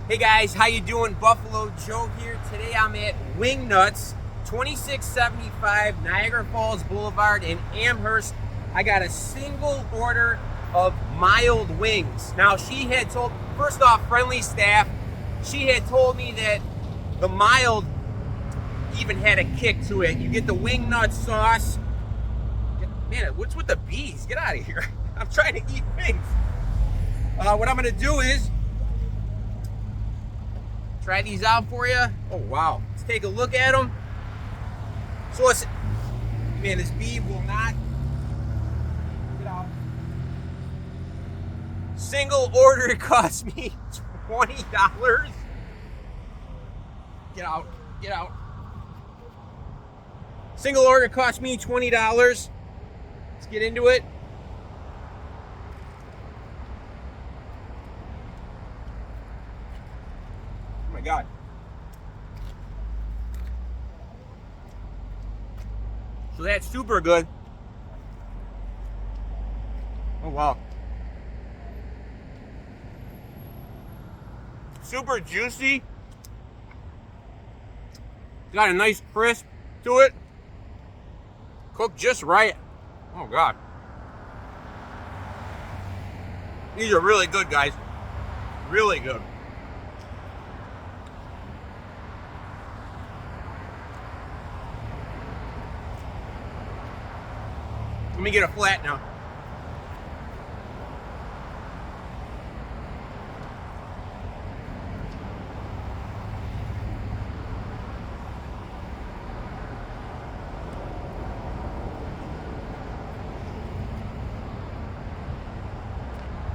Hey guys, how you doing? Buffalo Joe here. Today I'm at Wingnutz, 2675 Niagara Falls Boulevard in Amherst. I got a single order of mild wings. Now she had told, first off, friendly staff, she had told me that the mild even had a kick to it. You get the Wingnutz sauce. Man, what's with the bees? Get out of here. I'm trying to eat wings. What I'm gonna do is try these out for you. Oh wow, let's take a look at them. So it's, man, this bee will not get out. Single order cost me $20. Get out, get out. Single order cost me $20. Let's get into it. Oh my God. So that's super good. Oh wow. Super juicy. Got a nice crisp to it. Cooked just right. Oh God. These are really good, guys. Really good. Let me get a flat now.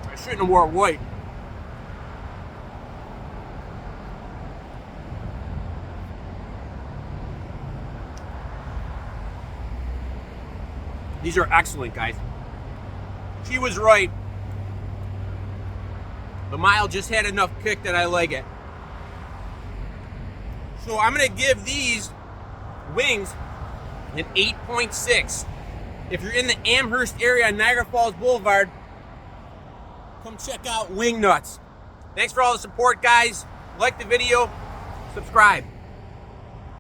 I shouldn't have wore white. These are excellent, guys. She was right. The mild just had enough kick that I like it. So I'm gonna give these wings an 8.6. If you're in the Amherst area on Niagara Falls Boulevard, come check out Wingnutz. Thanks for all the support, guys. Like the video, subscribe.